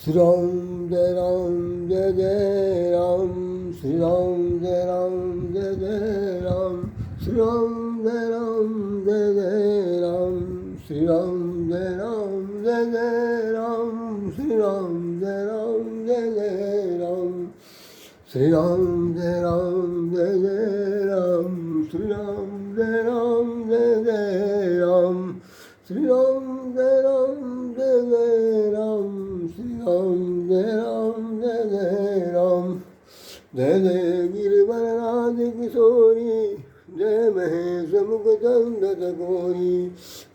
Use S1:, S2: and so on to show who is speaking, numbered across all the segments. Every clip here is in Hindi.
S1: श्री राम जय राम जय जय राम, श्री राम जय राम जय जय राम, श्री राम जय राम जय जय राम, श्री राम जय राम जय जय राम, श्री राम जय राम जय जय राम, श्री राम जय राम जय जय राम, श्री राम जय राम जय जय राम, श्री राम जय राम जय जय राम, श्री राम जय राम जय जय राम। जय जय गिरिवरराज किशोरी, जय महेश मुख चंद चकोरी,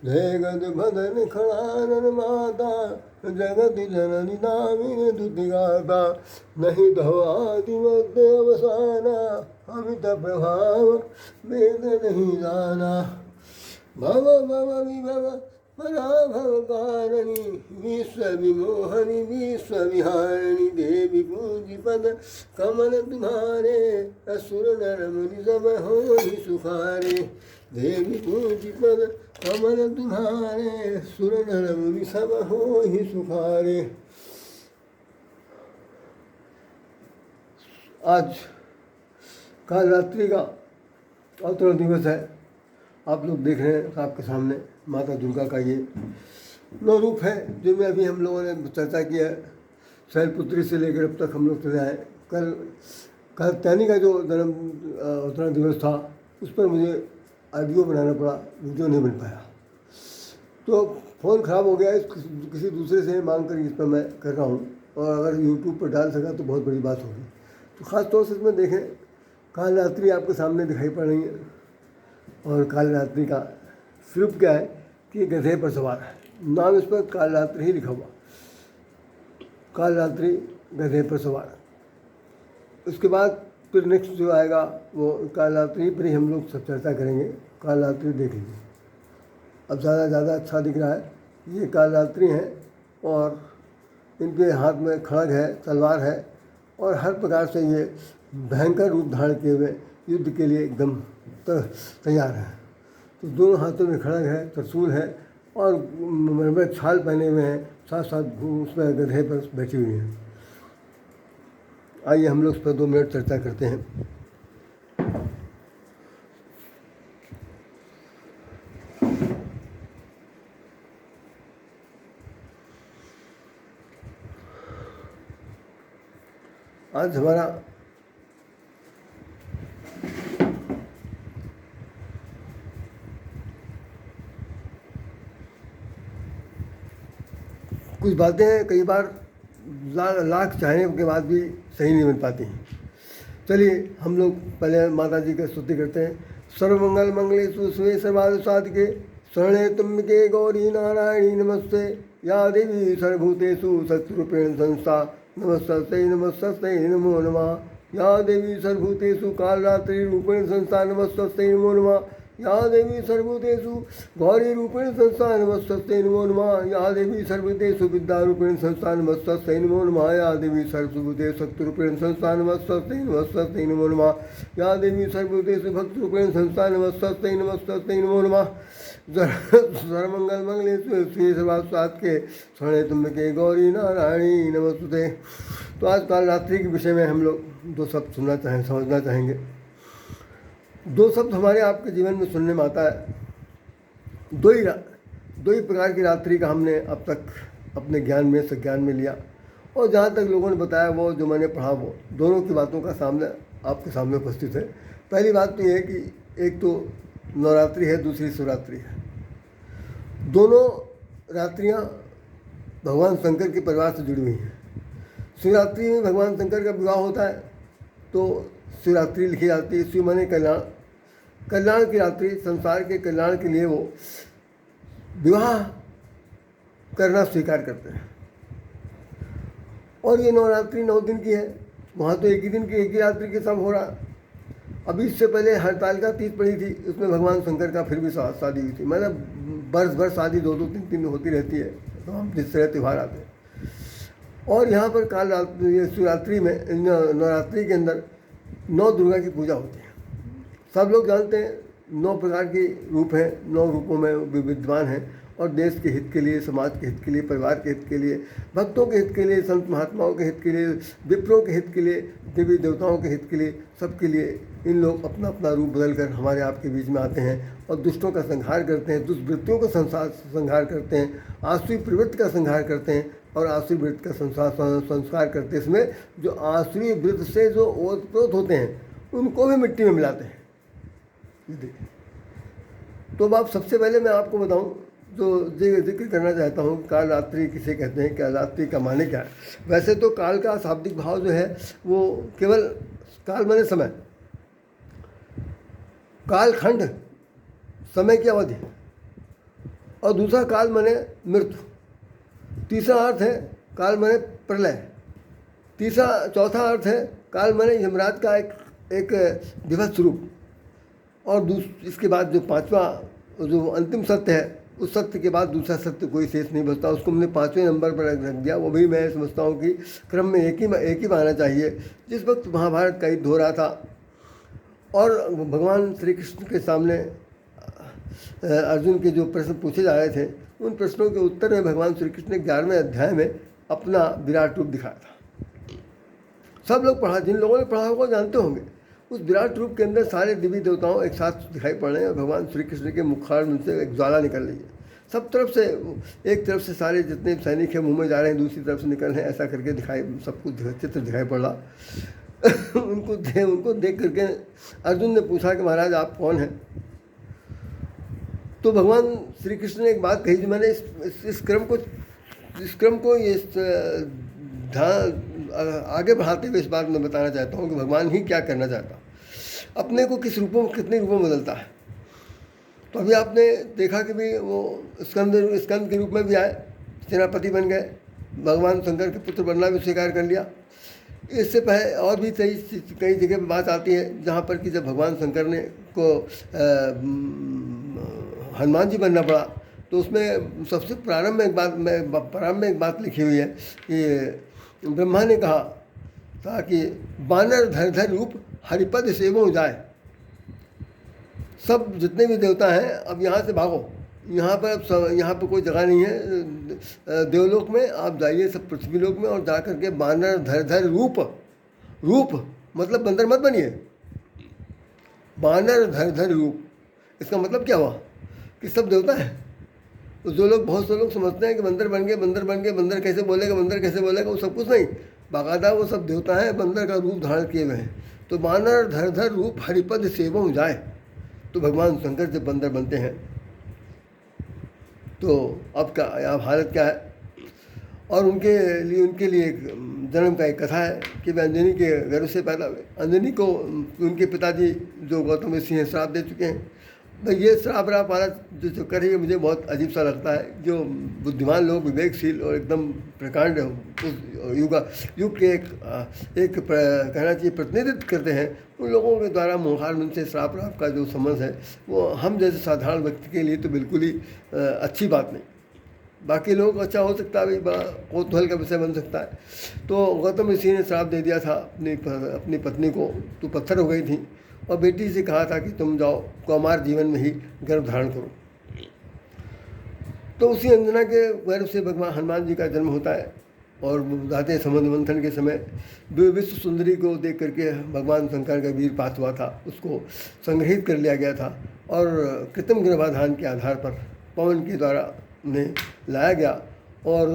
S1: जय गद भदन खड़ानन माता, जगत जननी दामिनी दुतिगाता, नहीं तो आदि मध्य अवसाना, अमित प्रभाव वेद नहीं जाना। भव भव विभव पराभव कारिणी, विश्व विमोहनी विश्व विहारिणी, देवी पूजी पद कमल तुम्हारे, असुर नर मुनि सब होहि सुखारे, देवी पूजी पद कमल तुम्हारे, सुर नर मुनि सब होहि सुखारे। आज काल रात्रि का अवतरण दिवस है। आप लोग देख रहे हैं आपके सामने माता दुर्गा का ये 9 रूप है, जिनमें अभी हम लोगों ने चर्चा की है। शैलपुत्री से लेकर अब तक हम लोग चले आए। कल तैनी का जो जन्म अवतरण दिवस था, उस पर मुझे ऑडियो बनाना पड़ा, वीडियो नहीं बन पाया, तो फ़ोन ख़राब हो गया। किसी दूसरे से मांग कर इस पर मैं कर रहा हूँ, और अगर यूट्यूब पर डाल सका तो बहुत बड़ी बात होगी। तो ख़ास तौर से इसमें देखें, काल रात्रि आपके सामने दिखाई पड़ रही है, और काल रात्रि का स्वरूप क्या है कि गधे पर सवार है। नाम इस पर काल रात्रि ही लिखा हुआ, काल रात्रि गधे पर सवार। उसके बाद फिर नेक्स्ट जो आएगा वो काल रात्रि पर ही हम लोग सब चर्चा करेंगे। काल रात्रि देख लीजिए, अब ज़्यादा अच्छा दिख रहा है। ये काल रात्रि हैं, और इनके हाथ में खड्ग है, तलवार है, और हर प्रकार से ये भयंकर रूप धारण किए हुए युद्ध के लिए एकदम तैयार है। तो दोनों हाथों में खड्ग है, त्रिशूल है, और मरमर छाल पहने हुए हैं, साथ साथ उसमें गधे पर बैठी हुई हैं। आइए हम लोग उस पर 2 मिनट चर्चा करते हैं। आज हमारा कुछ बातें कई बार लाख चाहने के बाद भी सही नहीं बन पाती हैं। चलिए हम लोग पहले माता जी की स्तुति करते हैं। सर्वमंगल मंगले सुस्वे सर्वार्थ साधिके, शरणे त्र्यंबके गौरी नारायणी नमस्ते, या देवी सर्वभूतेषु शक्तिरूपेण संस्था, नमस्तस्यै नमस्तस्यै नमो नमः। या देवी सर्वभूतेषु कालरात्रि रूपेण संस्था, नमस्तस्यै नमो नमः। या देवी सर्वभूतेषु गौरी रूपेण संस्था, नमस्तस्यै नमो नमः। या देवी सर्वभूतेषु विद्या रूपेण संस्था, नमस्तस्यै नमो नमः। या देवी सर्वभूतेषु शक्ति रूपेण संस्था, नमस्तस्यै नमो नमः। या देवी सर्वभूतेषु भक्ति रूपेण संस्था, नमस्तस्यै नमो नमः। सर्वमंगल मंगले श्री सर्वास्वाद के, शरणे त्र्यंबके गौरी नारायणी नमस्तुते। तो आज काल रात्रि के विषय में हम लोग 2 शब्द समझना चाहेंगे। 2 शब्द हमारे आपके जीवन में सुनने में आता है। 2 ही प्रकार की रात्रि का हमने अब तक अपने ज्ञान में लिया, और जहाँ तक लोगों ने बताया वो जो मैंने पढ़ा वो दोनों की बातों का आपके सामने उपस्थित है। पहली बात तो ये है कि एक तो नवरात्रि है, दूसरी शिवरात्रि है। दोनों रात्रियाँ भगवान शंकर के परिवार से जुड़ी हुई हैं। शिवरात्रि में भगवान शंकर का विवाह होता है, तो शिवरात्रि लिखी जाती है। शिव माने कल्याण की रात्रि, संसार के कल्याण के लिए वो विवाह करना स्वीकार करते हैं। और ये नवरात्रि 9 दिन की है। वहाँ तो एक ही रात्रि के सब हो रहा। अभी इससे पहले हड़ताल तीज पड़ी थी, उसमें भगवान शंकर का फिर भी शादी हुई थी। मतलब वर्ष भर शादी 2-2, 3-3 होती रहती है, तो हम जिस तरह त्यौहार आते हैं। और यहाँ पर शिवरात्रि में नवरात्रि के अंदर 9 दुर्गा की पूजा होती है। सब लोग जानते हैं 9 प्रकार के रूप हैं, 9 रूपों में विद्वान हैं, और देश के हित के लिए, समाज के हित के लिए, परिवार के हित के लिए, भक्तों के हित के लिए, संत महात्माओं के हित के लिए, विप्रों के हित के लिए, देवी देवताओं के हित के लिए, सबके लिए इन लोग अपना अपना रूप बदल कर हमारे आपके बीच में आते हैं और दुष्टों का संहार करते हैं, दुष्वृत्तियों का संहार करते हैं, आसुरी प्रवृत्ति का संहार करते हैं और आसुरी वृत्ति का संस्कार करते हैं। इसमें जो आसुरी वृत्ति से जो ओतप्रोत होते हैं उनको भी मिट्टी में मिलाते हैं। तो अब सबसे पहले मैं आपको बताऊं जो जिक्र करना चाहता हूँ, काल रात्रि किसे कहते हैं, काल रात्रि का माने क्या है। वैसे तो काल का शाब्दिक भाव जो है वो केवल काल माने समय, कालखंड समय की अवधि, और दूसरा काल माने मृत्यु, तीसरा अर्थ है काल माने प्रलय, चौथा अर्थ है काल माने यमराज का एक दिवस रूप, और इसके बाद जो पांचवा जो अंतिम सत्य है, उस सत्य के बाद दूसरा सत्य कोई शेष नहीं बचता। उसको हमने 5वें नंबर पर रख दिया। वो भी मैं समझता हूँ कि क्रम में एक ही आना चाहिए। जिस वक्त महाभारत का युद्ध हो रहा था और भगवान श्री कृष्ण के सामने अर्जुन के जो प्रश्न पूछे जा रहे थे, उन प्रश्नों के उत्तर में भगवान श्री कृष्ण ने 11वें अध्याय में अपना विराट रूप दिखाया था। सब लोग पढ़ा, जिन लोगों ने पढ़ा होगा जानते होंगे। उस विराट रूप के अंदर सारे देवी देवताओं एक साथ दिखाई पड़ रहे हैं और भगवान श्री कृष्ण के मुखारविंद से एक ज्वाला निकल रही है। सब तरफ से, एक तरफ से सारे जितने सैनिक हैं मुंह में जा रहे हैं, दूसरी तरफ से निकल रहे हैं, ऐसा करके दिखाई, सब कुछ चित्र दिखाई पड़ रहा। उनको देख करके अर्जुन ने पूछा कि महाराज आप कौन हैं। तो भगवान श्री कृष्ण ने एक बात कही जो मैंने इस क्रम को ये आगे बढ़ाते हुए इस बात में बताना चाहता हूँ कि भगवान ही क्या करना चाहता, अपने को किस रूपों में, कितने रूपों में बदलता है। तो अभी आपने देखा कि भाई वो स्कंद के रूप में भी आए, सेनापति बन गए, भगवान शंकर के पुत्र बनना भी स्वीकार कर लिया। इससे पहले और भी कई जगह पर बात आती है जहाँ पर कि जब भगवान शंकर ने को हनुमान जी बनना पड़ा, तो उसमें सबसे प्रारंभ में एक बात लिखी हुई है कि ब्रह्मा ने कहा था कि बानर धर रूप हरिपद सेवो जाए। सब जितने भी देवता हैं अब यहाँ से भागो, यहाँ पर कोई जगह नहीं है देवलोक में, आप जाइए सब पृथ्वी लोक में और जा करके बानर धर रूप मतलब बंदर मत बनिए, बानर धर रूप। इसका मतलब क्या हुआ कि सब देवता हैं। तो बहुत से लोग समझते हैं कि बंदर बन गए, बंदर कैसे बोलेगा, वो सब कुछ नहीं, बाकायदा वो सब देवता हैं, बंदर का रूप धारण किए हुए हैं। तो बानर धर रूप हरिपद सेवो जाए। तो भगवान शंकर जब बंदर बनते हैं तो अब हालत क्या है। और उनके लिए एक जन्म का एक कथा है कि वे अंजनी के गर्भ से पैदा हुए। अंजनी को उनके पिताजी जो गौतम ऋषि हैं श्राप दे चुके हैं। तो ये श्राप वाला जो चक्कर है, मुझे बहुत अजीब सा लगता है। जो बुद्धिमान लोग, विवेकशील और एकदम प्रकांड उस युग के एक कहना चाहिए प्रतिनिधित्व करते हैं, उन लोगों के द्वारा मोहारमन से श्राप का जो संबंध है वो हम जैसे साधारण व्यक्ति के लिए तो बिल्कुल ही अच्छी बात नहीं। बाकी लोग अच्छा हो सकता है, भाई बड़ा कौतूहल का विषय बन सकता है। तो गौतम ऋषि ने श्राप दे दिया था अपनी पत्नी को, तो पत्थर हो गई थी और बेटी से कहा था कि तुम जाओ कुमार जीवन में ही गर्भ धारण करो। तो उसी अंजना के गर्भ से भगवान हनुमान जी का जन्म होता है। और जाते हैं समुद्र मंथन के समय विश्व सुंदरी को देख करके भगवान शंकर का वीरपात हुआ था, उसको संग्रहित कर लिया गया था और कृत्रिम गर्भाधान के आधार पर पवन के द्वारा उन्हें लाया गया और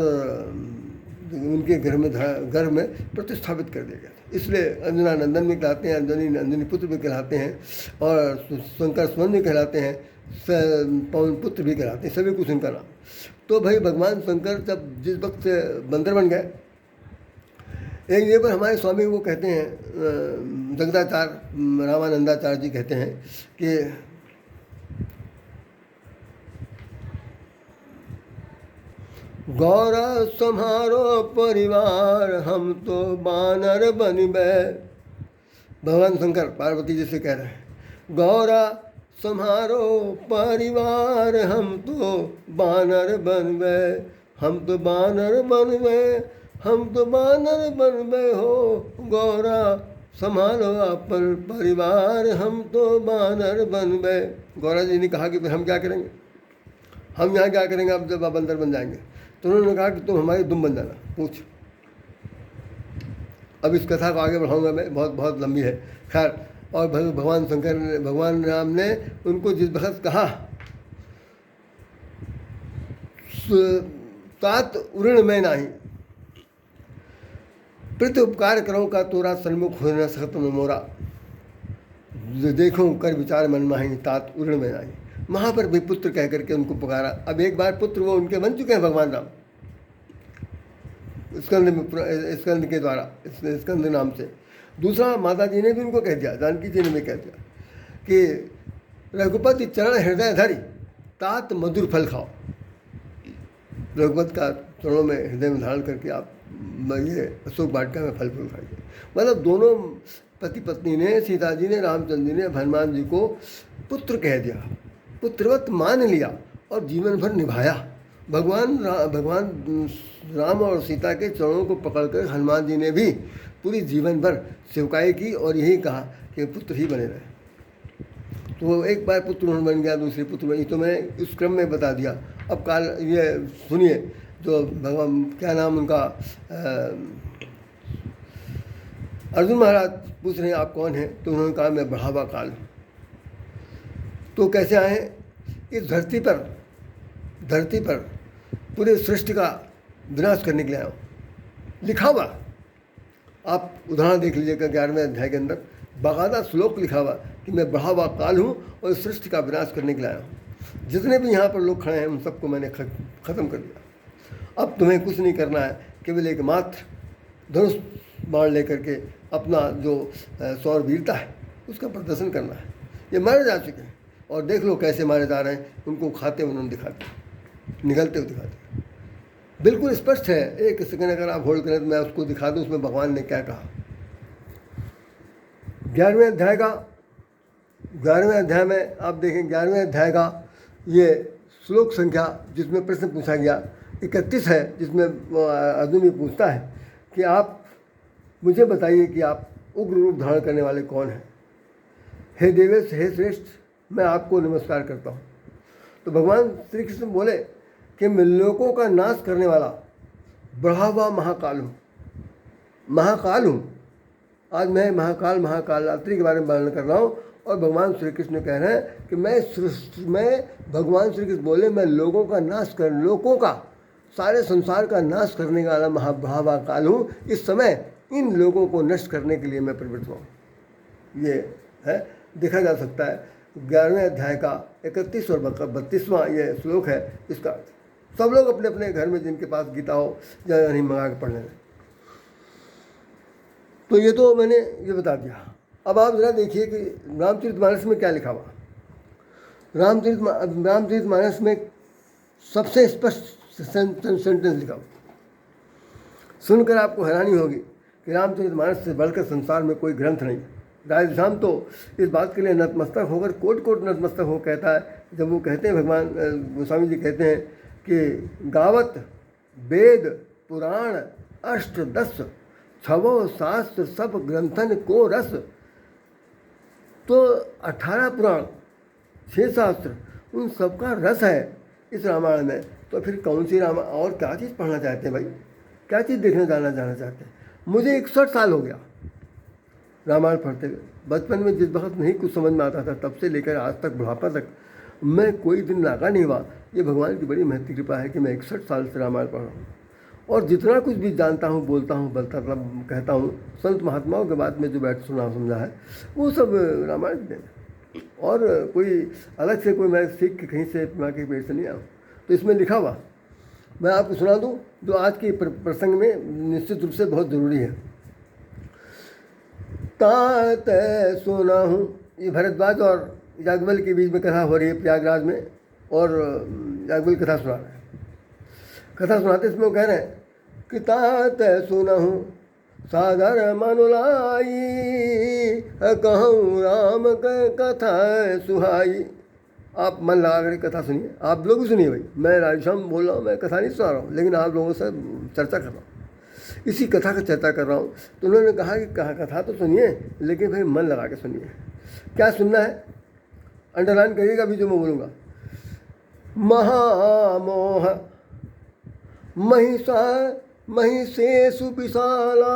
S1: उनके घर में प्रतिस्थापित कर दिया गया था। इसलिए अंजना नंदन भी कहलाते हैं, अंजनी पुत्र भी कहलाते हैं और शंकर स्वर्ण भी कहलाते हैं, पवन पुत्र भी कहलाते हैं, सभी कुछ इनका नाम। तो भाई भगवान शंकर जब जिस वक्त बंदर बन गए, एक जगह पर हमारे स्वामी वो कहते हैं, जगदाचार्य रामानंदाचार्य जी कहते हैं कि गौरा सम्हारो परिवार हम तो बानर बन गए। भगवान शंकर पार्वती जी से कह रहे हैं, गौरा सम्हारो परिवार हम तो बानर बन गए, हम तो बानर बन गए, हम तो बानर बन गए हो। गौरा संभालो अपन परिवार हम तो बानर बन गए। गौरा जी ने कहा कि फिर हम क्या करेंगे। हम यहाँ क्या करेंगे अब जब आप बंदर बन जाएंगे? तो उन्होंने कहा कि तुम हमारी दुम बन जाना, पूछ। अब इस कथा को आगे बढ़ाऊंगा मैं, बहुत बहुत लंबी है। खैर, और भगवान शंकर ने, भगवान राम ने उनको जिस वक्त कहा तात उऋण में नाही, प्रति उपकार करो का तोरा सन्मुख हो न सकत मोरा, देखो कर विचार मन माही तात उऋण में नाही। वहाँ पर भी पुत्र कह करके उनको पुकारा। अब एक बार पुत्र वो उनके बन चुके हैं भगवान राम, स्कंद के द्वारा, स्कंद नाम से। दूसरा, माता जी ने भी उनको कह दिया, जानकी जी ने भी कह दिया कि रघुपति चरण हृदय धरी तात मधुर फल खाओ। रघुपति का चरणों में हृदय में धारण करके आप ये अशोक वाटिका में फल फूल खाइए। मतलब दोनों पति पत्नी ने, सीता जी ने, रामचंद्र जी ने हनुमान जी को पुत्र कह दिया, पुत्रवत मान लिया और जीवन भर निभाया। भगवान राम और सीता के चरणों को पकड़कर हनुमान जी ने भी पूरी जीवन भर सेवकाई की और यही कहा कि पुत्र ही बने रहे। तो एक बार पुत्र बन गया, दूसरे पुत्र बनी, तो मैं इस क्रम में बता दिया। अब काल ये सुनिए, जो भगवान क्या नाम उनका, अर्जुन महाराज पूछ रहे हैं आप कौन हैं? तो उन्होंने कहा मैं बढ़ावा काल हूँ। तो कैसे आए? इस धरती पर पूरे सृष्टि का विनाश करने के लिए आया हूँ। लिखा हुआ, आप उदाहरण देख लीजिएगा 11वें अध्याय के अंदर बाकायदा श्लोक लिखा हुआ कि मैं बढ़ावा काल हूँ और इस सृष्टि का विनाश करने के लिए आया हूँ। जितने भी यहाँ पर लोग खड़े हैं उन सबको मैंने ख़त्म कर दिया। अब तुम्हें कुछ नहीं करना है, केवल एक मात्र धनुष बाण लेकर के अपना जो सौर वीरता है उसका प्रदर्शन करना है। ये मारे जा चुके हैं और देख लो कैसे मारे जा रहे हैं, उनको खाते हुए उन्होंने दिखाते, निगलते हुए दिखाते। बिल्कुल स्पष्ट है, एक सेकंड अगर आप होल्ड करें तो मैं उसको दिखा दूँ उसमें भगवान ने क्या कहा। 11वें अध्याय में आप देखें, 11वें अध्याय का ये श्लोक संख्या जिसमें प्रश्न पूछा गया 31 है, जिसमें अर्जुन भी पूछता है कि आप मुझे बताइए कि आप उग्र रूप धारण करने वाले कौन हैं? हे देवेश, हे श्रेष्ठ, मैं आपको नमस्कार करता हूँ। तो भगवान श्री कृष्ण बोले कि मैं लोगों का नाश करने वाला बढ़ा हुआ महाकाल हूँ। आज मैं महाकाल रात्रि के बारे में वर्णन कर रहा हूँ और भगवान श्री कृष्ण कह रहे हैं कि मैं भगवान श्री कृष्ण बोले मैं लोगों का सारे संसार का नाश करने वाला महाकाल हूँ। इस समय इन लोगों को नष्ट करने के लिए मैं प्रवृत्त हूँ। ये है, देखा जा सकता है 11वें अध्याय का 31 और 32वां ये श्लोक है। इसका सब लोग अपने अपने घर में जिनके पास गीता हो या नहीं मंगा के पढ़ लें। तो ये तो मैंने ये बता दिया। अब आप ज़रा देखिए कि रामचरितमानस में क्या लिखा हुआ। रामचरितमानस में सबसे स्पष्ट सेंटेंस लिखा हुआ, सुनकर आपको हैरानी होगी कि रामचरितमानस से बढ़कर संसार में कोई ग्रंथ नहीं। राधेश्याम तो इस बात के लिए नतमस्तक होकर कोट नतमस्तक हो कहता है, जब वो कहते हैं, भगवान गोस्वामी जी कहते हैं कि गावत वेद पुराण अष्ट दस छवो शास्त्र सब ग्रंथन को रस। तो 18 पुराण 6 शास्त्र उन सबका रस है इस रामायण में। तो फिर कौन सी रामायण और क्या चीज़ पढ़ना चाहते हैं भाई, क्या चीज़ देखने जाना चाहते हैं? मुझे 61 साल हो गया रामायण पढ़ते हुए। बचपन में जिस वक्त नहीं कुछ समझ में आता था तब से लेकर आज तक बुढ़ापा तक मैं कोई दिन नागा नहीं हुआ। ये भगवान की बड़ी महती कृपा है कि मैं 61 साल से रामायण पढ़ रहा हूँ और जितना कुछ भी जानता हूँ, बोलता हूँ, कहता हूँ, संत महात्माओं के बाद में जो बैठ सुना समझा है वो सब रामायण के हैं। और कोई अलग से कोई मैं सीख के कहीं से माँ के पेट से नहीं आया। तो इसमें लिखा हुआ मैं आपको सुना दूँ जो आज के प्रसंग में निश्चित रूप से बहुत ज़रूरी है। तात सुना हूँ, ये भरद्वाज और याज्ञवल के बीच में कथा हो रही है प्रयागराज में, और याज्ञवल कथा सुना रहे हैं। कथा सुनाते इसमें वो कह रहे हैं कि तात सुना हूँ सादर मनुलाई, कहूँ राम कथा सुहाई। आप मन लगा कर कथा सुनिए, आप लोग भी सुनिए भाई। मैं राधेश्याम बोल रहा हूँ, मैं कथा नहीं सुना रहा हूँ, लेकिन आप लोगों से चर्चा कर रहा हूँ, इसी कथा का चर्चा कर रहा हूँ। तो उन्होंने कहा कि कथा तो सुनिए लेकिन भाई मन लगा के सुनिए। क्या सुनना है अंडरलाइन करिएगा अभी जो मैं बोलूँगा। महामोह महिषेषु विशाला।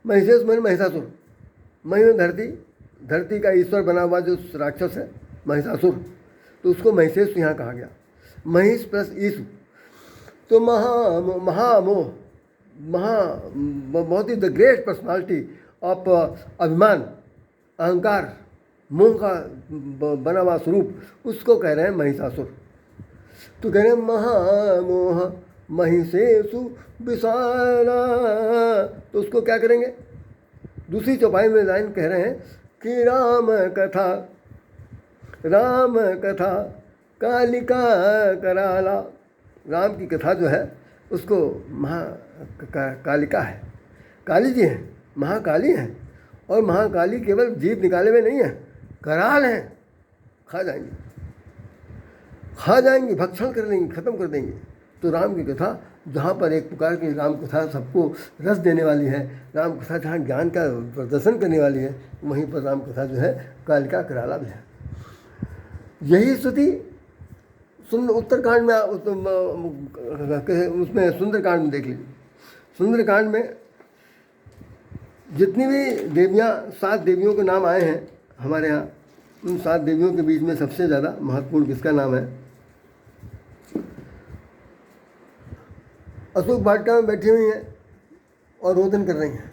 S1: महिषेष मैंने महिषासुर, मही में धरती का ईश्वर बना हुआ जो राक्षस है महिषासुर, तो उसको महिषेष यहाँ कहा गया। महिष प्लस ईशु, तो महामोह बहुत ही द ग्रेट पर्सनालिटी ऑफ अभिमान, अहंकार, मोह का बना हुआ स्वरूप, उसको कह रहे हैं महिषासुर। तो कह रहे हैं महामोह महिषेषु विशाला, तो उसको क्या करेंगे? दूसरी चौपाई में लाइन कह रहे हैं कि राम कथा कालिका कराला। राम की कथा जो है उसको कालिका है, काली जी हैं, महाकाली हैं, और महाकाली केवल जीभ निकाले हुए नहीं है, कराल हैं, खा जाएंगी, भक्षण कर लेंगी, ख़त्म कर देंगे। तो राम की कथा जहाँ पर एक प्रकार की राम कथा सबको रस देने वाली है, राम कथा जहाँ ज्ञान का प्रदर्शन करने वाली है, वहीं पर राम कथा जो है कालिका कराला भी है। यही स्तुति उत्तरकांड में उसमें सुंदरकांड में देख लीजिए। सुंदरकांड में जितनी भी देवियाँ, 7 देवियों के नाम आए हैं हमारे यहाँ, उन 7 देवियों के बीच में सबसे ज़्यादा महत्वपूर्ण किसका नाम है? अशोक वाटिका में बैठी हुई हैं और रोदन कर रही हैं,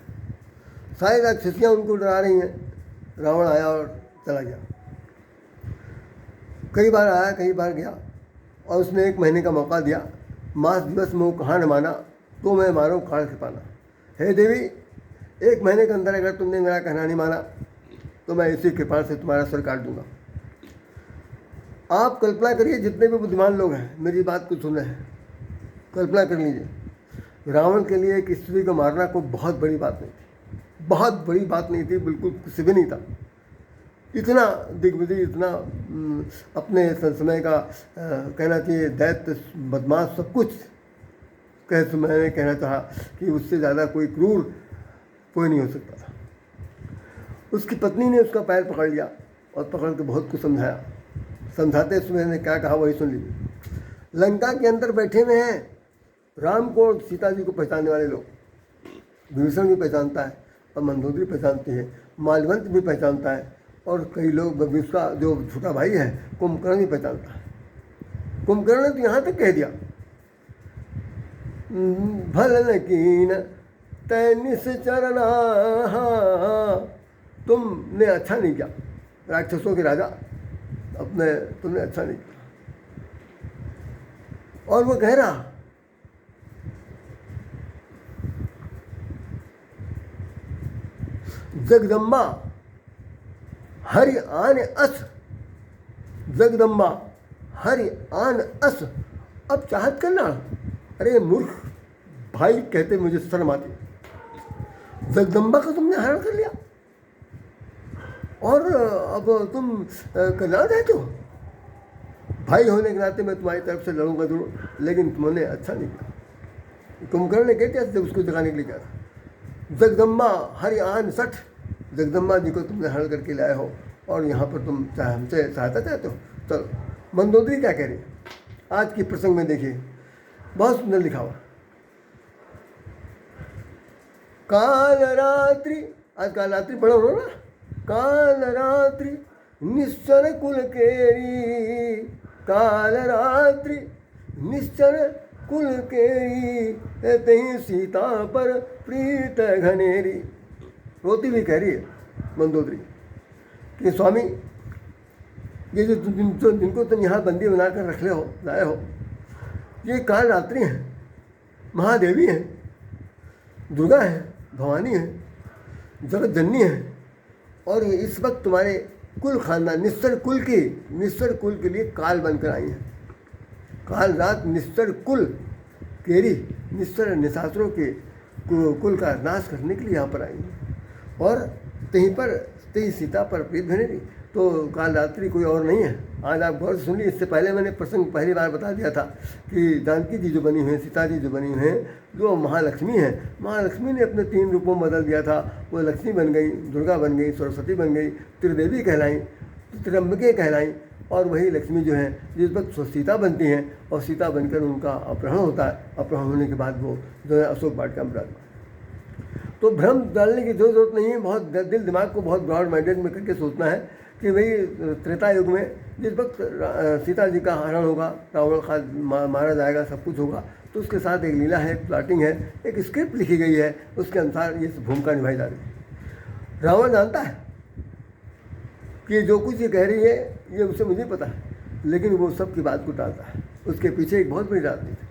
S1: सारी राक्षसियाँ उनको डरा रही हैं। रावण आया और चला गया, कई बार आया कई बार गया, और उसने 1 महीने का मौका दिया। मास दिवस में वो कहाँ न माना तो मैं मारो उखाड़ के पाना। हे देवी, 1 महीने के अंदर अगर तुमने मेरा कहना नहीं माना तो मैं इसी कृपा से तुम्हारा सर काट दूंगा। आप कल्पना करिए, जितने भी बुद्धिमान लोग हैं मेरी बात को सुन रहे हैं, कल्पना कर लीजिए, रावण के लिए एक स्त्री को मारना कोई बहुत बड़ी बात नहीं थी, बहुत बड़ी बात नहीं थी, बिल्कुल कुछ भी नहीं था। इतना दिग्विजय, इतना अपने समय का कहना चाहिए दैत्य, बदमाश, सब कुछ मैंने कहना चाहा कि उससे ज़्यादा कोई क्रूर कोई नहीं हो सकता था। उसकी पत्नी ने उसका पैर पकड़ लिया और पकड़ के बहुत कुछ समझाया। समझाते समय ने क्या कहा वही सुन लीजिए। लंका के अंदर बैठे हुए हैं राम को और सीता जी को पहचानने वाले लोग। विभीषण भी पहचानता है और मंदोदरी पहचानती है, मालवंत भी पहचानता है, और कई लोग, उसका जो छोटा भाई है कुंभकर्ण भी पहचानता है। कुंभकर्ण ने तो यहाँ तक कह दिया, भलन कीन तैनिस चरना, तुमने अच्छा नहीं किया, राक्षसों के राजा अपने, तुमने अच्छा नहीं किया। और वो कह रहा जगदम्बा हरि आन अस, जगदम्बा हरि आन अस, अब चाहत करना। अरे मूर्ख भाई, कहते मुझे शर्म आती। जगदम्बा को तुमने हरण कर लिया और अब तुम करना चाहते हो। भाई होने के नाते मैं तुम्हारी तरफ से लड़ूंगा जरूर, लेकिन तुमने अच्छा नहीं किया। कुंभकर्ण ने क्या किया जब उसको जगाने के लिए कहा था, जगदम्बा हरि आन सठ, जगदम्बा जी को तुमने हरण करके लाए हो और यहाँ पर तुम हमसे सहायता चाहते हो। चलो, मंदोदरी क्या कह रही है आज की प्रसंग में देखिए, बहुत सुंदर लिखा हुआ। काल रात्रि, आज काल रात्रि पढ़ो हो ना, काल रात्रि निश्चर कुल केरी, काल रात्रि निश्चर कुल केरी, तही सीता पर प्रीत घनेरी। रोती भी कह रही है मंदोदरी कि स्वामी, ये जो जिनको तुम यहाँ बंदी बनाकर रख लाए हो, ये काल रात्रि हैं, महादेवी हैं, दुर्गा हैं, भवानी हैं, जगत जननी हैं, और इस वक्त तुम्हारे कुल खानदान निश्चर कुल के लिए काल बनकर आई हैं। काल रात निश्चर कुल केरी, निश्चर निशाचरों के कुल का नाश करने के लिए यहाँ पर आई हैं, और तही सीता पर प्रीत घनेरी। तो काल रात्रि कोई और नहीं है। आज आप गौर से सुन ली, इससे पहले मैंने प्रसंग पहली बार बता दिया था कि जानकी जी जो बनी हुई हैं, सीता जी जो बनी हुई हैं, जो महालक्ष्मी हैं, महालक्ष्मी ने अपने 3 रूपों में बदल दिया था। वो लक्ष्मी बन गई, दुर्गा बन गई, सरस्वती बन गई, त्रिदेवी कहलाई, त्र्यंबके कहलाई, और वही लक्ष्मी जो है जिस वक्त सीता बनती हैं और सीता बनकर उनका अपहरण होता है, अपहरण होने के बाद वो जो है अशोक वाटिका में विराजमान। तो भ्रम डालने की जरूरत नहीं है, बहुत दिल दिमाग को बहुत ब्रॉड माइंडेड में करके सोचना है कि भाई त्रेता युग में जिस वक्त सीता जी का हरण होगा, रावण मारा जाएगा, सब कुछ होगा, तो उसके साथ एक लीला है, एक प्लाटिंग है, एक स्क्रिप्ट लिखी गई है, उसके अनुसार ये भूमिका निभाई जा रही है। रावण जानता है कि जो कुछ ये कह रही है ये उसे मुझे पता है, लेकिन वो सब की बात को टालता है। उसके पीछे एक बहुत बड़ी राजनीति है।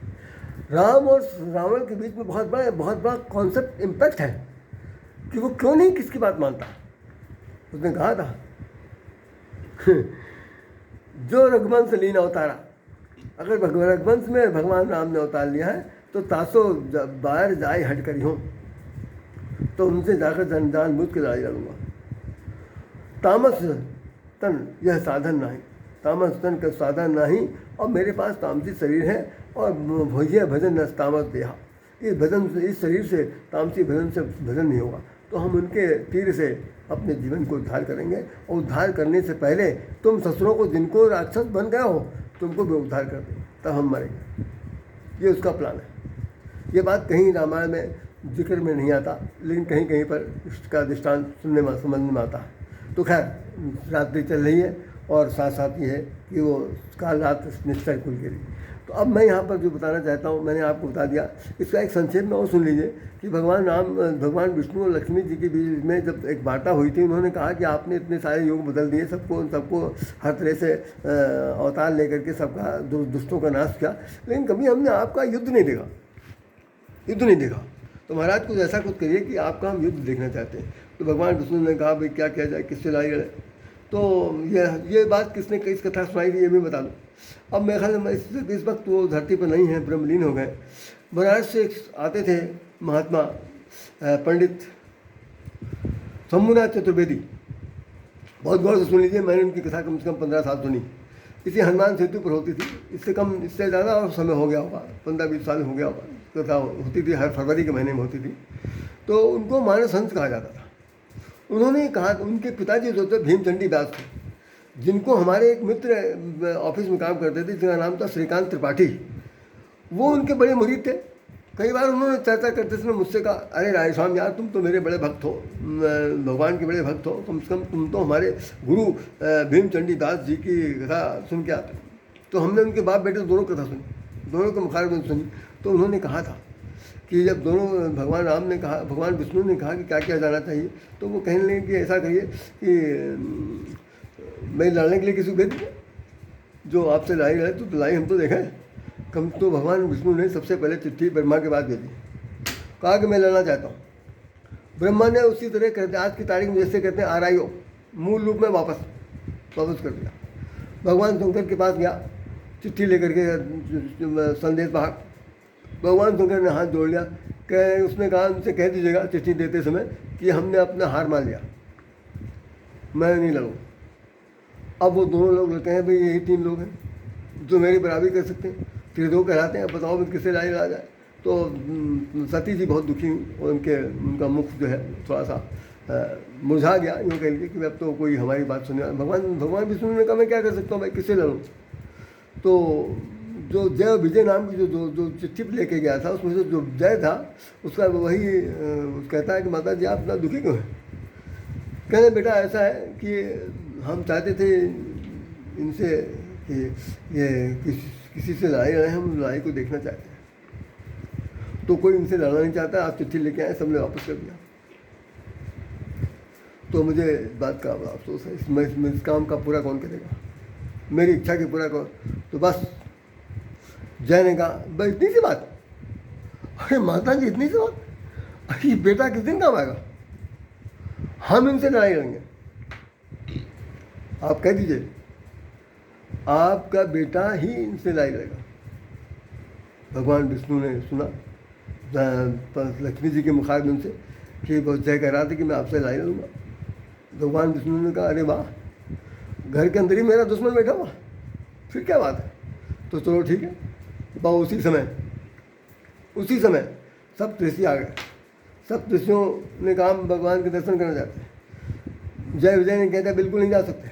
S1: राम और रावण के बीच में बहुत बड़ा कॉन्सेप्ट इम्पैक्ट है कि वो क्यों नहीं किसकी बात मानता। उसने कहा था जो रघुवंश लीन अवतारा, अगर रघुवंश में भगवान राम ने अवतार लिया है तो तासो बाहर जाए हट करी हो, तो उनसे जाकर जान बूझ के लड़ाई लड़ूंगा। तामस तन यह साधन नहीं, तामस तन का साधन नहीं, और मेरे पास तामसी शरीर है और भोज्य भजन न तामस देहा, इस शरीर से तामसी भजन से भजन नहीं होगा। तो हम उनके तीर से अपने जीवन को उद्धार करेंगे, और उद्धार करने से पहले तुम ससुरों को जिनको राक्षस बन गए हो तुमको भी उद्धार कर दें, तब हम मरेंगे। ये उसका प्लान है। ये बात कहीं रामायण में जिक्र में नहीं आता, लेकिन कहीं कहीं पर इसका दृष्टांत सुनने में समझ में आता है। तो खैर रात्रि चल रही है और साथ साथ ये है कि वो काल रात निश्चय खुल गई। तो अब मैं यहाँ पर जो बताना चाहता हूँ मैंने आपको बता दिया, इसका एक संक्षेप में और सुन लीजिए कि भगवान विष्णु और लक्ष्मी जी के बीच में जब एक वार्ता हुई थी, उन्होंने कहा कि आपने इतने सारे योग बदल दिए, सबको हर तरह से अवतार लेकर के सबका दुष्टों का नाश किया, लेकिन कभी हमने आपका युद्ध नहीं देखा। तो महाराज कुछ ऐसा कुछ करिए कि आपका हम युद्ध देखना चाहते हैं। तो भगवान विष्णु ने कहा भाई क्या किया जाए, किससे लड़ाई लड़े। तो ये बात किसने किस कथा सुनाई थी ये भी बता दूँ। अब मेरे ख्याल में इस वक्त वो धरती पर नहीं है, ब्रह्मलीन हो गए। बनारस से आते थे महात्मा पंडित शंभुनाथ चतुर्वेदी, बहुत गौर से सुन लीजिए, मैंने उनकी कथा कम से कम 15 साल सुनी। इसी हनुमान सेतु पर होती थी, इससे ज़्यादा और समय हो गया होगा, 15-20 साल हो गया होगा। कथा होती थी, हर फरवरी के महीने में होती थी। तो उनको मानस हंस कहा जाता था। उन्होंने कहा, उनके पिताजी जो थे भीमचंडी दास थे, जिनको हमारे एक मित्र ऑफिस में काम करते थे जिनका नाम था श्रीकांत त्रिपाठी, वो उनके बड़े मुरीद थे। कई बार उन्होंने चर्चा करते समय मुझसे कहा, अरे रायस्वामी यार तुम तो मेरे बड़े भक्त हो, भगवान के बड़े भक्त हो, कम से कम तुम तो हमारे गुरु भीमचंडी दास जी की कथा सुन के आते। तो हमने उनके बाप बेटे दोनों कथा सुनी, दोनों के मुखारबिंद सुनी। तो उन्होंने कहा था कि जब दोनों भगवान विष्णु ने कहा कि क्या किया जाना चाहिए, तो वो कहने लगे कि ऐसा करिए कि मैं लड़ने के लिए किसी को भेज दूँ, जो आपसे लड़ाई लड़े तो लड़ाई हम तो देखें। कम तो भगवान विष्णु ने सबसे पहले चिट्ठी ब्रह्मा के बाद भेजी, कहा कि मैं लड़ना चाहता हूँ। ब्रह्मा ने उसी तरह कहते आज की तारीख में जैसे कहते हैं RIO मूल रूप में वापस कर दिया। भगवान शंकर के पास गया चिट्ठी लेकर के संदेश भाग। भगवान शंकर ने हाथ जोड़ लिया, उसने कहा उनसे कह दीजिएगा चिट्ठी देते समय कि हमने अपना हार मान लिया, मैं नहीं लड़ूँ। अब वो दोनों लोग लगते हैं भाई यही 3 लोग हैं जो मेरी बराबरी कर सकते हैं, फिर 2 कहलाते हैं, बताओ मैं किससे लड़ाई लड़ा जाए। तो सती जी बहुत दुखी हुई और उनका मुख जो है थोड़ा सा मुरझा गया, यूँ कह लीजिए कि अब तो कोई हमारी बात सुने। भगवान विष्णु ने कहा मैं क्या कर सकता हूँ भाई, किससे लड़ूँ। तो जो जय विजय नाम की जो चिट्ठी लेके गया था उसमें से जो जय था उसका वही कहता है कि माता जी आप इतना दुखी क्यों हैं। कहने बेटा ऐसा है कि हम चाहते थे इनसे कि ये किसी से लड़ाई लड़े, हम लड़ाई को देखना चाहते हैं, तो कोई इनसे लड़ना नहीं चाहता, आप चिट्ठी लेके आए, सबने वापस कर दिया। तो मुझे इस बात का अफसोस है, इस काम का पूरा कौन करेगा, मेरी इच्छा की पूरा कौन। तो बस जय ने कहा बस इतनी सी बात। अरे माता जी इतनी सी बात, अरे बेटा किस दिन काम आएगा, हम इनसे लड़ाई लड़ेंगे। आप कह दीजिए आपका बेटा ही इनसे लड़ाई लड़ेगा। भगवान विष्णु ने सुना लक्ष्मी जी के मुखारबिंद से कि वो जय कह रहा था कि मैं आपसे लड़ाई लड़ूंगा। भगवान विष्णु ने कहा अरे वाह, घर के अंदर ही मेरा दुश्मन बैठा हुआ, फिर क्या बात है। तो चलो ठीक है। उसी समय सब ऋषि आ गए। सब ऋषियों ने कहा भगवान के दर्शन करना चाहते हैं। जय विजय ने कहता बिल्कुल नहीं जा सकते,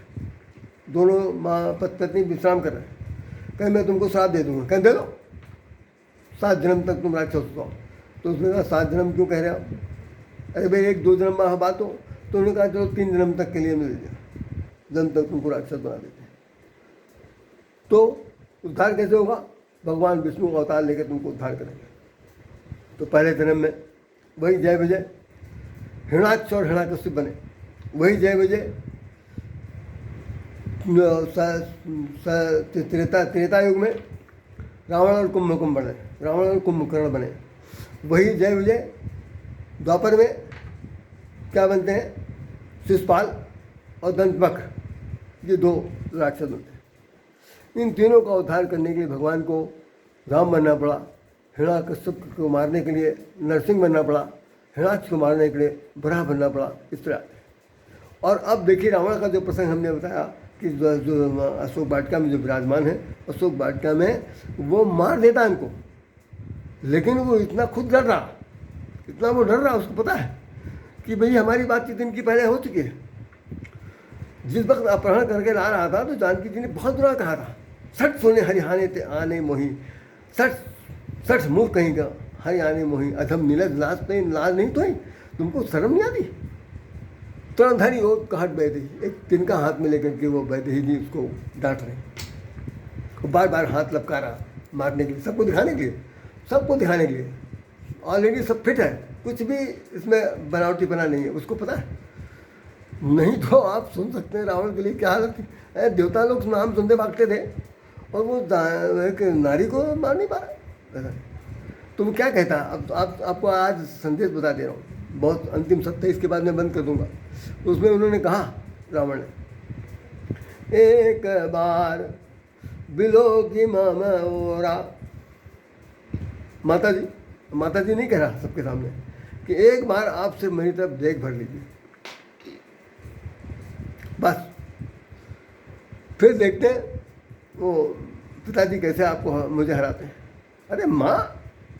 S1: दोनों माँ पत्नी विश्राम कर रहे हैं। कहीं मैं तुमको श्राप दे दूँगा, कहीं दे दो, 7 जन्म तक तुम राक्षस हो। तो उसने कहा 7 जन्म क्यों कह रहे हो? अरे भाई 1-2 जन्म बात हो। तो उन्होंने कहा चलो 3 जन्म तक के लिए मिल जाए, जन्म तक तुमको राक्षस बना देते हैं। तो उद्धार कैसे होगा? भगवान विष्णु का अवतार लेकर तुमको उद्धार करेंगे। तो पहले जन्म में वही जय विजय हिरणाक्ष और हिरण्यकश्यप बने, वही जय विजय त्रेता युग में रावण और कुंभकर्ण बने, रावण और कुंभकर्ण बने। वही जय विजय द्वापर में क्या बनते हैं? शिशुपाल और दंतवक्र, ये 2 राक्षस बनते हैं। इन तीनों का उद्धार करने के लिए भगवान को राम बनना पड़ा, हिरण्याकश्यप को मारने के लिए नरसिंह बनना पड़ा, हिरणाक्ष को मारने के लिए वराह बनना पड़ा, इस तरह। और अब देखिए रावण का जो प्रसंग हमने बताया कि जो अशोक वाटिका में जो विराजमान है, अशोक वाटिका में वो मार देता है इनको, लेकिन वो इतना खुद डर रहा, इतना वो डर रहा, उसको पता है कि भाई हमारी बातचीत इनकी पहले हो चुकी है। जिस वक्त अपहरण करके ला रहा था तो जानकी जी ने बहुत बुरा कहा था, सठ सोने हरिहाने ते आने मोही, सठ मुँह कहीं का हरियाणे मोही, अधम नीलज लाज पे लाज नहीं तो ही, तुमको शर्म नहीं आती? तुरंत हरी वो कहट बैठे, एक तिनका हाथ में लेकर के वो बैठे जी उसको डांट रहे, बार बार हाथ लपका रहा मारने के लिए, सबको दिखाने के लिए, सबको दिखाने के लिए। ऑलरेडी सब फिट है, कुछ भी इसमें बनावटी बना नहीं है, उसको पता है। नहीं तो आप सुन सकते हैं रावण के लिए क्या हालत थी। देवता लोग नाम सुनते भागते थे और वो एक नारी को मार नहीं पा रहा। तो वो क्या कहता? अब आपको आज संदेश बता दे रहा हूँ, बहुत अंतिम सत्य, इसके बाद मैं बंद कर दूंगा। तो उसमें उन्होंने कहा, रावण ने, एक बार बिलो की मामा ओरा, माता जी नहीं कह रहा सबके सामने कि एक बार आप सिर्फ मेरी तरफ देख भर लीजिए, बस फिर देखते हैं वो पिताजी कैसे आपको मुझे हराते हैं। अरे माँ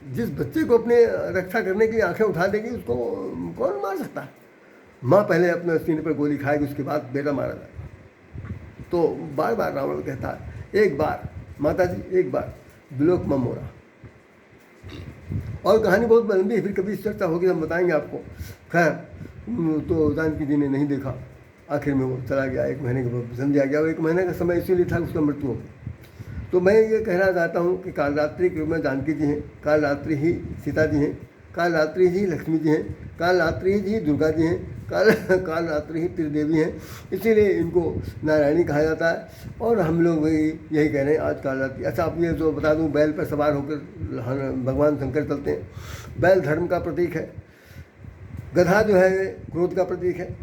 S1: जिस बच्चे को अपने रक्षा करने के लिए आंखें उठा देगी उसको कौन मार सकता है? माँ पहले अपने सीने पर गोली खाएगी, उसके बाद बेटा मारा जाएगा। तो बार बार रावण कहता है, एक बार माता जी, एक बार बिलोक ममोरा। और कहानी बहुत लंबी है, फिर कभी चर्चा होगी हम बताएंगे आपको। खैर तो जानकी जी ने नहीं देखा, आखिर में वो चला गया, 1 महीने के बाद समझा गया। वो 1 महीने का समय इसीलिए था उसका मृत्यु हो गई। तो मैं ये कहना चाहता हूँ कि कालरात्रि के रूप में जानकी जी हैं, कालरात्रि ही सीता जी हैं, कालरात्रि ही लक्ष्मी जी हैं, कालरात्रि ही दुर्गा जी हैं, कालरात्रि ही त्रिदेवी हैं, इसीलिए इनको नारायणी कहा जाता है। और हम लोग यही कह रहे हैं आज कालरात्रि। अच्छा आप ये जो बता दूँ, बैल पर सवार होकर भगवान शंकर चलते हैं। बैल धर्म का प्रतीक है, गधा जो है क्रोध का प्रतीक है।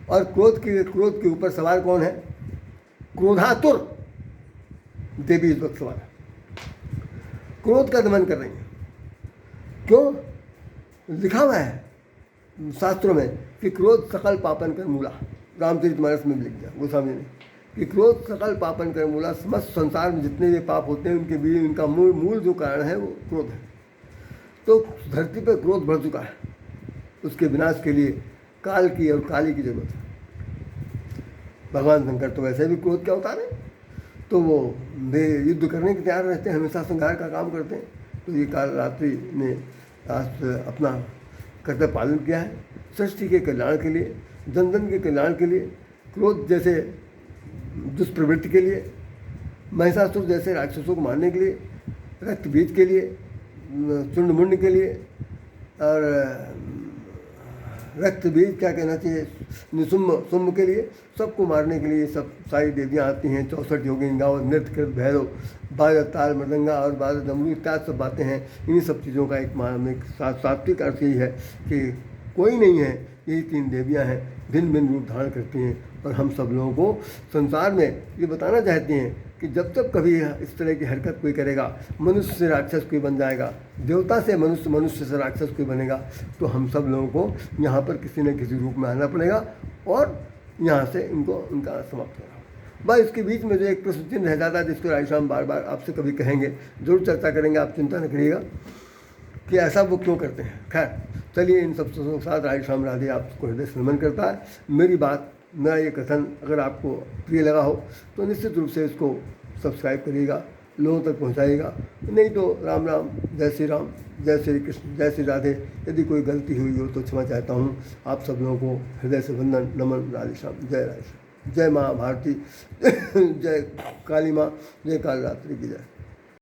S1: और क्रोध के ऊपर सवार कौन है? क्रोधातुर देवी इस वक्त सवार है, क्रोध का दमन कर रही है। क्यों? लिखा हुआ है शास्त्रों में कि क्रोध सकल पापन कर मूला, रामचरितमानस में भी लिख दिया गोस्वामी ने कि क्रोध सकल पापन कर मूला। समस्त संसार में जितने भी पाप होते हैं उनके बीच उनका मूल जो कारण है वो क्रोध है। तो धरती पर क्रोध बढ़ चुका है, उसके विनाश के लिए काल की और काली की जरूरत है। भगवान शंकर तो वैसे भी क्रोध के अवतार है, तो वो वे युद्ध करने के तैयार रहते हैं, हमेशा संहार का काम करते हैं। तो ये कालरात्रि ने आज अपना कर्तव्य पालन किया है, सृष्टि के कल्याण के लिए, जन जन के कल्याण के लिए, क्रोध जैसे दुष्प्रवृत्ति के लिए, महिषासुर जैसे राक्षसों को मारने के लिए, रक्त बीज के लिए, चुंडमुंड के लिए, और रक्त बीज क्या कहना चाहिए, निशुम्भ के लिए, सबको मारने के लिए सब सारी देवियाँ आती हैं। 64 योगिनी गाँव नृत्य कृत भैरव, बाजा ताल मृदंगा और बाजा डमरू इत्यादि सब बातें हैं। इन्हीं सब चीज़ों का एक सात्विक अर्थ यही है कि कोई नहीं है, यही 3 देवियाँ हैं, भिन्न भिन्न रूप धारण करती हैं। और हम सब लोगों को संसार में ये बताना चाहती हैं कि जब तक कभी इस तरह की हरकत कोई करेगा, मनुष्य से राक्षस कोई बन जाएगा, देवता से मनुष्य, मनुष्य से राक्षस कोई बनेगा, तो हम सब लोगों को यहाँ पर किसी न किसी रूप में आना पड़ेगा और यहाँ से इनको उनका समाप्त करना। बस इसके बीच में जो एक प्रश्न चिन्ह रह जाता है जिसको राधेश्याम बार बार आपसे कभी कहेंगे, जरूर चर्चा करेंगे, आप चिंता न करिएगा कि ऐसा वो क्यों करते हैं। खैर चलिए, इन सब चीज़ों के साथ राधेश्याम राधे आपको हृदय से नमन करता है। मेरी बात मेरा ये कथन अगर आपको प्रिय लगा हो तो निश्चित रूप से इसको सब्सक्राइब करिएगा, लोगों तक पहुंचाइएगा। नहीं तो राम राम, जय श्री राम, जय श्री कृष्ण, जय श्री राधे। यदि कोई गलती हुई हो तो क्षमा चाहता हूँ। आप सब लोगों को हृदय से वंदन, नमन, राधे श्याम, जय राधे श्याम, जय माँ भारती, जय काली माँ, जय काल रात्रि की जय।